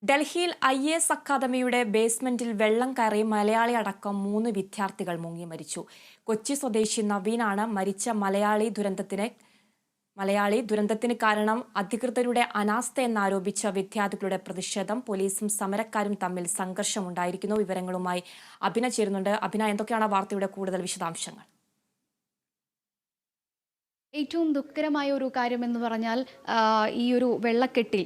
ഡൽഹിയിൽ IAS അക്കാദമിയുടെ ബേസ്മെന്റിൽ വെള്ളം കയറി മലയാളി അടക്കം 3 വിദ്യാർത്ഥികൾ മുങ്ങി മരിച്ചു. കൊച്ചി സ്വദേശി നവീനാണ് മരിച്ച മലയാളി ദുരന്തത്തിന് കാരണം അധികൃതരുടെ അനാസ്ഥയെന്നാരോപിച്ച വിദ്യാർത്ഥികളുടെ പ്രതിഷേധം. പോലീസും സമരക്കാരും തമ്മിൽ സംഘർഷമുണ്ടായിരിക്കുന്നു. വിവരങ്ങളുമായി അഭിന ചേരുന്നുണ്ട്. അഭിന, എന്തൊക്കെയാണ് വാർത്തയുടെ കൂടുതൽ വിശദാംശങ്ങൾ? ഏറ്റവും ദുഃഖകരമായ ഒരു കാര്യമെന്ന് പറഞ്ഞാൽ ഈ ഒരു വെള്ളക്കെട്ടിൽ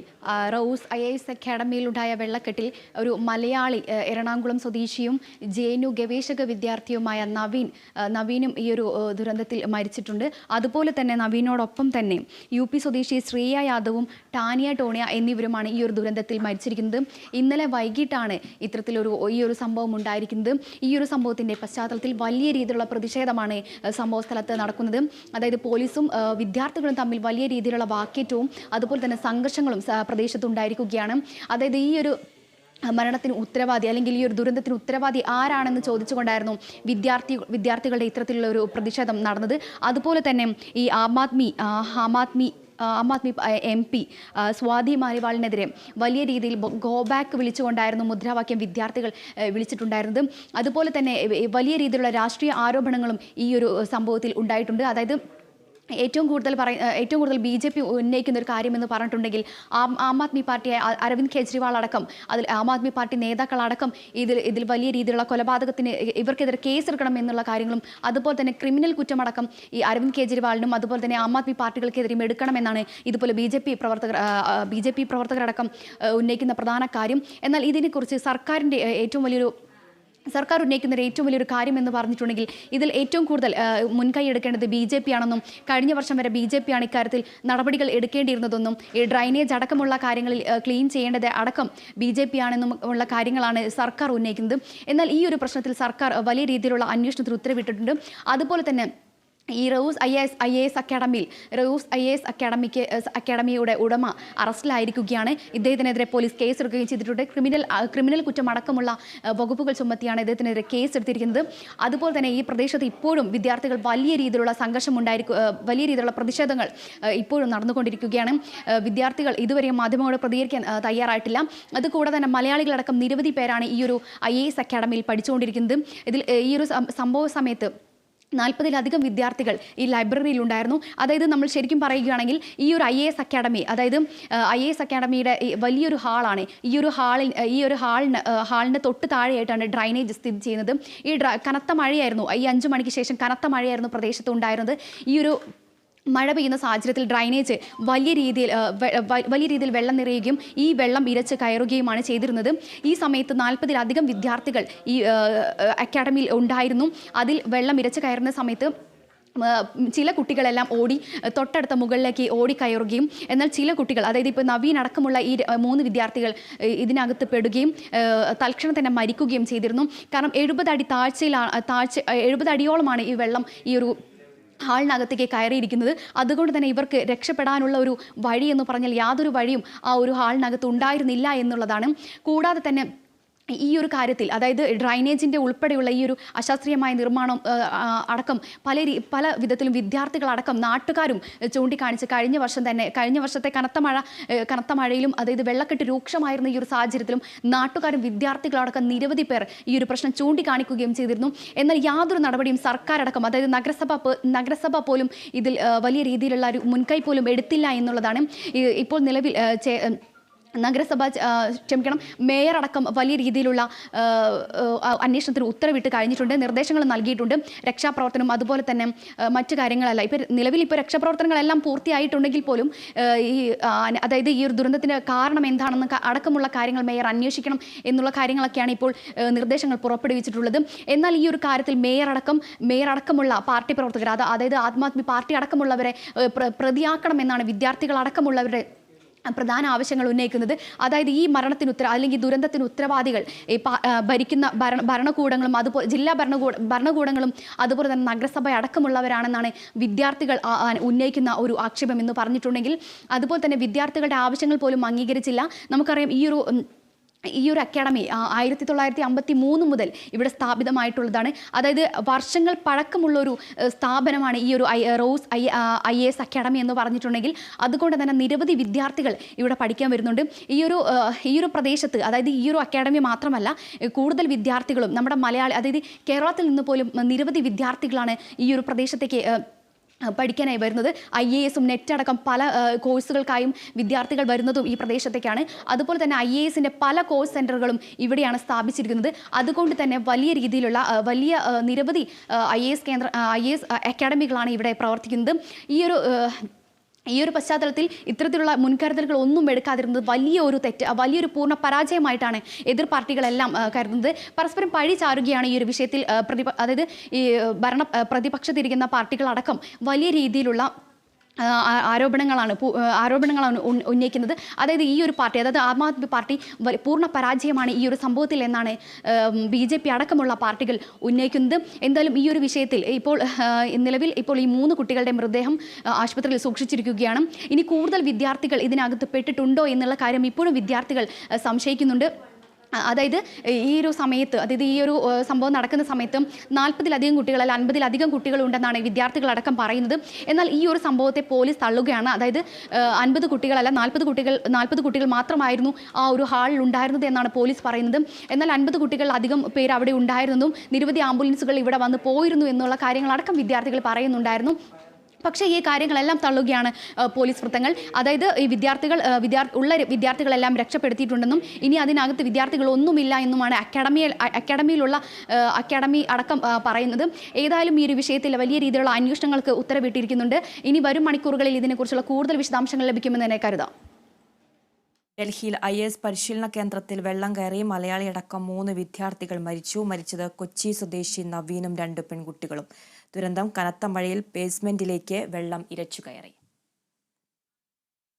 റോസ് IAS അക്കാഡമിയിലുണ്ടായ വെള്ളക്കെട്ടിൽ ഒരു മലയാളി എറണാകുളം സ്വദേശിയും JNU ഗവേഷക വിദ്യാർത്ഥിയുമായ നവീനും ഈ ഒരു ദുരന്തത്തിൽ മരിച്ചിട്ടുണ്ട്. അതുപോലെ തന്നെ നവീനോടൊപ്പം തന്നെ UP സ്വദേശി ശ്രീയ യാദവും ടാനിയ ടോണിയ എന്നിവരുമാണ് ഈ ഒരു ദുരന്തത്തിൽ മരിച്ചിരിക്കുന്നത്. ഇന്നലെ വൈകിട്ടാണ് ഈ ഒരു സംഭവം ഉണ്ടായിരിക്കുന്നത്. ഈ ഒരു സംഭവത്തിൻ്റെ പശ്ചാത്തലത്തിൽ വലിയ രീതിയിലുള്ള പ്രതിഷേധമാണ് സംഭവ സ്ഥലത്ത് നടക്കുന്നത്. അതായത് പോലീസ് വിദ്യാർത്ഥികളും തമ്മിൽ വലിയ രീതിയിലുള്ള വാക്കേറ്റവും അതുപോലെ തന്നെ സംഘർഷങ്ങളും പ്രദേശത്ത് ഉണ്ടായിരിക്കുകയാണ്. അതായത് ഈ ഒരു മരണത്തിന് ഉത്തരവാദി അല്ലെങ്കിൽ ഈ ഒരു ദുരന്തത്തിന് ഉത്തരവാദി ആരാണെന്ന് ചോദിച്ചുകൊണ്ടായിരുന്നു വിദ്യാർത്ഥികളുടെ ഇത്തരത്തിലുള്ള ഒരു പ്രതിഷേധം നടന്നത്. അതുപോലെ തന്നെ ഈ ആം ആദ്മി MP സ്വാതി മാലിവാളിനെതിരെ വലിയ രീതിയിൽ ഗോ ബാക്ക് വിളിച്ചുകൊണ്ടായിരുന്നു മുദ്രാവാക്യം വിദ്യാർത്ഥികൾ വിളിച്ചിട്ടുണ്ടായിരുന്നത്. അതുപോലെ തന്നെ വലിയ രീതിയിലുള്ള രാഷ്ട്രീയ ആരോപണങ്ങളും ഈ ഒരു സംഭവത്തിൽ ഉണ്ടായിട്ടുണ്ട്. അതായത് ഏറ്റവും കൂടുതൽ BJP ഉന്നയിക്കുന്ന ഒരു കാര്യമെന്ന് പറഞ്ഞിട്ടുണ്ടെങ്കിൽ ആം ആദ്മി പാർട്ടിയായ അരവിന്ദ് കെജ്രിവാൾ അടക്കം ആം ആദ്മി പാർട്ടി നേതാക്കളടക്കം ഇതിൽ വലിയ രീതിയിലുള്ള കൊലപാതകത്തിന് ഇവർക്കെതിരെ കേസെടുക്കണം എന്നുള്ള കാര്യങ്ങളും അതുപോലെ തന്നെ ക്രിമിനൽ കുറ്റമടക്കം ഈ അരവിന്ദ് കെജ്രിവാളിനും അതുപോലെ തന്നെ ആം ആദ്മി പാർട്ടികൾക്കെതിരെയും എടുക്കണമെന്നാണ് ഇതുപോലെ BJP പ്രവർത്തകരടക്കം ഉന്നയിക്കുന്ന പ്രധാന കാര്യം. എന്നാൽ ഇതിനെക്കുറിച്ച് സർക്കാർ ഉന്നയിക്കുന്ന ഏറ്റവും വലിയൊരു കാര്യം എന്ന് പറഞ്ഞിട്ടുണ്ടെങ്കിൽ ഇതിൽ ഏറ്റവും കൂടുതൽ മുൻകൈ എടുക്കേണ്ടത് BJP ആണെന്നും കഴിഞ്ഞ വർഷം വരെ BJP ആണ് ഇക്കാര്യത്തിൽ നടപടികൾ എടുക്കേണ്ടിയിരുന്നതെന്നും ഈ ഡ്രൈനേജ് അടക്കമുള്ള കാര്യങ്ങളിൽ ക്ലീൻ ചെയ്യേണ്ടത് അടക്കം BJP ആണെന്നും ഉള്ള കാര്യങ്ങളാണ് സർക്കാർ ഉന്നയിക്കുന്നത്. എന്നാൽ ഈ ഒരു പ്രശ്നത്തിൽ സർക്കാർ വലിയ രീതിയിലുള്ള അന്വേഷണത്തിന് ഉത്തരവിട്ടിട്ടുണ്ട്. അതുപോലെ തന്നെ ഈ റോസ് IAS അക്കാഡമിയുടെ ഉടമ അറസ്റ്റിലായിരിക്കുകയാണ്. ഇദ്ദേഹത്തിനെതിരെ പോലീസ് കേസെടുക്കുകയും ചെയ്തിട്ടുണ്ട്. ക്രിമിനൽ കുറ്റമടക്കമുള്ള വകുപ്പുകൾ ചുമത്തിയാണ് ഇദ്ദേഹത്തിനെതിരെ കേസെടുത്തിരിക്കുന്നത്. അതുപോലെ തന്നെ ഈ പ്രദേശത്ത് ഇപ്പോഴും വിദ്യാർത്ഥികൾ വലിയ രീതിയിലുള്ള വലിയ രീതിയിലുള്ള പ്രതിഷേധങ്ങൾ ഇപ്പോഴും നടന്നുകൊണ്ടിരിക്കുകയാണ്. വിദ്യാർത്ഥികൾ ഇതുവരെ മാധ്യമങ്ങളോട് പ്രതികരിക്കാൻ തയ്യാറായിട്ടില്ല. അതുകൂടാതെ തന്നെ മലയാളികളടക്കം നിരവധി പേരാണ് ഈ ഒരു IAS അക്കാഡമിയിൽ പഠിച്ചുകൊണ്ടിരിക്കുന്നത്. ഇതിൽ ഈ ഒരു സംഭവ സമയത്ത് 40-ലധികം വിദ്യാർത്ഥികൾ ഈ ലൈബ്രറിയിൽ ഉണ്ടായിരുന്നു. അതായത് നമ്മൾ ശരിക്കും പറയുകയാണെങ്കിൽ ഈ ഒരു IAS അക്കാഡമി, അതായത് IAS അക്കാഡമിയുടെ വലിയൊരു ഹാളാണ്. ഈ ഒരു ഹാളിന് തൊട്ട് താഴെയായിട്ടാണ് ഡ്രൈനേജ് സ്ഥിതി ചെയ്യുന്നത്. കനത്ത മഴയായിരുന്നു. ഈ 5 മണിക്ക് ശേഷം കനത്ത മഴയായിരുന്നു പ്രദേശത്ത് ഉണ്ടായിരുന്നത്. ഈ ഒരു മഴ പെയ്യുന്ന സാഹചര്യത്തിൽ ഡ്രൈനേജ് വലിയ രീതിയിൽ വെള്ളം നിറയുകയും ഈ വെള്ളം ഇരച്ച് കയറുകയുമാണ് ചെയ്തിരുന്നത്. ഈ സമയത്ത് 40-ലധികം വിദ്യാർത്ഥികൾ ഈ അക്കാഡമിയിൽ ഉണ്ടായിരുന്നു. അതിൽ വെള്ളം ഇരച്ച് കയറുന്ന സമയത്ത് ചില കുട്ടികളെല്ലാം തൊട്ടടുത്ത മുകളിലേക്ക് ഓടിക്കയറുകയും എന്നാൽ ചില കുട്ടികൾ, അതായത് ഇപ്പോൾ നവീൻ അടക്കമുള്ള ഈ 3 വിദ്യാർത്ഥികൾ ഇതിനകത്ത് പെടുകയും തൽക്ഷണം തന്നെ മരിക്കുകയും ചെയ്തിരുന്നു. കാരണം 70 അടിയോളമാണ് ഈ വെള്ളം ഈ ഒരു ഹാളിനകത്തേക്ക് കയറിയിരിക്കുന്നത്. അതുകൊണ്ട് തന്നെ ഇവർക്ക് രക്ഷപ്പെടാനുള്ള ഒരു വഴി എന്ന് പറഞ്ഞാൽ യാതൊരു വഴിയും ആ ഒരു ഹാളിനകത്ത് ഉണ്ടായിരുന്നില്ല എന്നുള്ളതാണ്. കൂടാതെ തന്നെ ഈ ഒരു കാര്യത്തിൽ, അതായത് ഡ്രൈനേജിൻ്റെ ഉൾപ്പെടെയുള്ള ഈ ഒരു അശാസ്ത്രീയമായ നിർമ്മാണം അടക്കം പല വിധത്തിലും വിദ്യാർത്ഥികളടക്കം നാട്ടുകാരും ചൂണ്ടിക്കാണിച്ച് കഴിഞ്ഞ വർഷത്തെ കനത്ത മഴയിലും അതായത് വെള്ളക്കെട്ട് രൂക്ഷമായിരുന്ന ഈ ഒരു സാഹചര്യത്തിലും നാട്ടുകാരും വിദ്യാർത്ഥികളടക്കം നിരവധി പേർ ഈ ഒരു പ്രശ്നം ചൂണ്ടിക്കാണിക്കുകയും ചെയ്തിരുന്നു. എന്നാൽ യാതൊരു നടപടിയും സർക്കാരടക്കം, അതായത് നഗരസഭ പോലും ഇതിൽ വലിയ രീതിയിലുള്ള ഒരു മുൻകൈ പോലും എടുത്തില്ല എന്നുള്ളതാണ്. ഇപ്പോൾ നിലവിൽ മേയർ അടക്കം വലിയ രീതിയിലുള്ള അന്വേഷണത്തിന് ഉത്തരവിട്ട് കഴിഞ്ഞിട്ടുണ്ട്, നിർദ്ദേശങ്ങൾ നൽകിയിട്ടുണ്ട്. രക്ഷാപ്രവർത്തനം അതുപോലെ തന്നെ മറ്റു കാര്യങ്ങളല്ല നിലവിൽ രക്ഷാപ്രവർത്തനങ്ങളെല്ലാം പൂർത്തിയായിട്ടുണ്ടെങ്കിൽ പോലും അതായത് ഈ ഒരു ദുരന്തത്തിന് കാരണം എന്താണെന്ന് അടക്കമുള്ള കാര്യങ്ങൾ മേയർ അന്വേഷിക്കണം എന്നുള്ള കാര്യങ്ങളൊക്കെയാണ് ഇപ്പോൾ നിർദ്ദേശങ്ങൾ പുറപ്പെടുവിച്ചിട്ടുള്ളത്. എന്നാൽ ഈ ഒരു കാര്യത്തിൽ മേയർ അടക്കമുള്ള പാർട്ടി പ്രവർത്തകർ, അതായത് ആം ആദ്മി പാർട്ടി അടക്കമുള്ളവരെ പ്രതിയാക്കണമെന്നാണ് വിദ്യാർത്ഥികളടക്കമുള്ളവരുടെ പ്രധാന ആവശ്യങ്ങൾ ഉന്നയിക്കുന്നത്. അതായത് ഈ അല്ലെങ്കിൽ ദുരന്തത്തിന് ഉത്തരവാദികൾ ഭരിക്കുന്ന ഭരണകൂടങ്ങളും അതുപോലെ ജില്ലാ ഭരണകൂടങ്ങളും അതുപോലെ തന്നെ നഗരസഭ അടക്കമുള്ളവരാണെന്നാണ് വിദ്യാർത്ഥികൾ ഉന്നയിക്കുന്ന ഒരു ആക്ഷേപം എന്ന് പറഞ്ഞിട്ടുണ്ടെങ്കിൽ അതുപോലെ തന്നെ വിദ്യാർത്ഥികളുടെ ആവശ്യങ്ങൾ പോലും അംഗീകരിച്ചില്ല. നമുക്കറിയാം ഈ ഒരു ഈ ഒരു അക്കാഡമി 1953 മുതൽ ഇവിടെ സ്ഥാപിതമായിട്ടുള്ളതാണ്. അതായത് വർഷങ്ങൾ പഴക്കമുള്ള ഒരു സ്ഥാപനമാണ് ഈ ഒരു റോസ് IAS അക്കാഡമി എന്ന് പറഞ്ഞിട്ടുണ്ടെങ്കിൽ. അതുകൊണ്ട് തന്നെ നിരവധി വിദ്യാർത്ഥികൾ ഇവിടെ പഠിക്കാൻ വരുന്നുണ്ട്. ഈ ഒരു പ്രദേശത്ത്, അതായത് ഈ ഒരു അക്കാഡമി മാത്രമല്ല, കൂടുതൽ വിദ്യാർത്ഥികളും നമ്മുടെ അതായത് കേരളത്തിൽ നിന്ന് പോലും നിരവധി വിദ്യാർത്ഥികളാണ് ഈ ഒരു പ്രദേശത്തേക്ക് പഠിക്കാനായി വരുന്നത്. IAS നെറ്റ് അടക്കം പല കോഴ്സുകൾക്കായും വിദ്യാർത്ഥികൾ വരുന്നതും ഈ പ്രദേശത്തേക്കാണ്. അതുപോലെ തന്നെ IAS പല കോഴ്സ് സെൻ്ററുകളും ഇവിടെയാണ് സ്ഥാപിച്ചിരിക്കുന്നത്. അതുകൊണ്ട് തന്നെ വലിയ രീതിയിലുള്ള നിരവധി IAS അക്കാഡമികളാണ് ഇവിടെ പ്രവർത്തിക്കുന്നത്. ഈ ഒരു പശ്ചാത്തലത്തിൽ ഇത്തരത്തിലുള്ള മുൻകരുതലുകൾ ഒന്നും എടുക്കാതിരുന്നത് വലിയൊരു പൂർണ്ണ പരാജയമായിട്ടാണ് എതിർ പാർട്ടികളെല്ലാം കരുതുന്നത്. പരസ്പരം പഴി ചാരുകയാണ് ഈ ഒരു വിഷയത്തിൽ. അതായത് ഈ പ്രതിപക്ഷത്തിരിക്കുന്ന പാർട്ടികളടക്കം വലിയ രീതിയിലുള്ള ആരോപണങ്ങളാണ് ഉന്നയിക്കുന്നത്. അതായത് ഈ ഒരു പാർട്ടി, അതായത് ആം ആദ്മി പാർട്ടി പൂർണ്ണ പരാജയമാണ് ഈ ഒരു സംഭവത്തിൽ എന്നാണ് BJP അടക്കമുള്ള പാർട്ടികൾ ഉന്നയിക്കുന്നത്. എന്തായാലും ഈ ഒരു വിഷയത്തിൽ നിലവിൽ ഈ 3 കുട്ടികളുടെ മൃതദേഹം ആശുപത്രിയിൽ സൂക്ഷിച്ചിരിക്കുകയാണ്. ഇനി കൂടുതൽ വിദ്യാർത്ഥികൾ ഇതിനകത്ത് പെട്ടിട്ടുണ്ടോ എന്നുള്ള കാര്യം ഇപ്പോഴും വിദ്യാർത്ഥികൾ സംശയിക്കുന്നുണ്ട്. അതായത് ഈ ഒരു സമയത്ത്, അതായത് ഈ ഒരു സംഭവം നടക്കുന്ന സമയത്ത് 40-ലധികം കുട്ടികൾ അല്ല 50-ലധികം കുട്ടികളുണ്ടെന്നാണ് വിദ്യാർത്ഥികളടക്കം പറയുന്നത്. എന്നാൽ ഈ ഒരു സംഭവത്തെ പോലീസ് തള്ളുകയാണ്. അതായത് 50 കുട്ടികളല്ല 40 കുട്ടികൾ മാത്രമായിരുന്നു ആ ഒരു ഹാളിൽ ഉണ്ടായിരുന്നത് എന്നാണ് പോലീസ് പറയുന്നത്. എന്നാൽ 50 കുട്ടികൾ അധികം പേര് അവിടെ ഉണ്ടായിരുന്നതും നിരവധി ആംബുലൻസുകൾ ഇവിടെ വന്ന് പോയിരുന്നു എന്നുള്ള കാര്യങ്ങളടക്കം വിദ്യാർത്ഥികൾ പറയുന്നുണ്ടായിരുന്നു. പക്ഷേ ഈ കാര്യങ്ങളെല്ലാം തള്ളുകയാണ് പോലീസ് വൃത്തങ്ങൾ. അതായത് ഈ വിദ്യാർത്ഥികളെല്ലാം രക്ഷപ്പെടുത്തിയിട്ടുണ്ടെന്നും ഇനി അതിനകത്ത് വിദ്യാർത്ഥികളൊന്നുമില്ല എന്നുമാണ് അക്കാഡമി അടക്കം പറയുന്നത്. ഏതായാലും ഈ ഒരു വിഷയത്തിൽ വലിയ രീതിയിലുള്ള അന്വേഷണങ്ങൾക്ക് ഉത്തരവിട്ടിരിക്കുന്നുണ്ട്. ഇനി വരും മണിക്കൂറുകളിൽ ഇതിനെക്കുറിച്ചുള്ള കൂടുതൽ വിശദാംശങ്ങൾ ലഭിക്കുമെന്ന് തന്നെ കരുതാം. ഡൽഹിയിൽ IAS പരിശീലന കേന്ദ്രത്തിൽ വെള്ളം കയറി മലയാളിയടക്കം 3 വിദ്യാർത്ഥികൾ മരിച്ചത് കൊച്ചി സ്വദേശി നവീനും 2 പെൺകുട്ടികളും. ദുരന്തം കനത്ത മഴയിൽ ബേസ്മെന്റിലേക്ക് വെള്ളം ഇരച്ചു കയറി.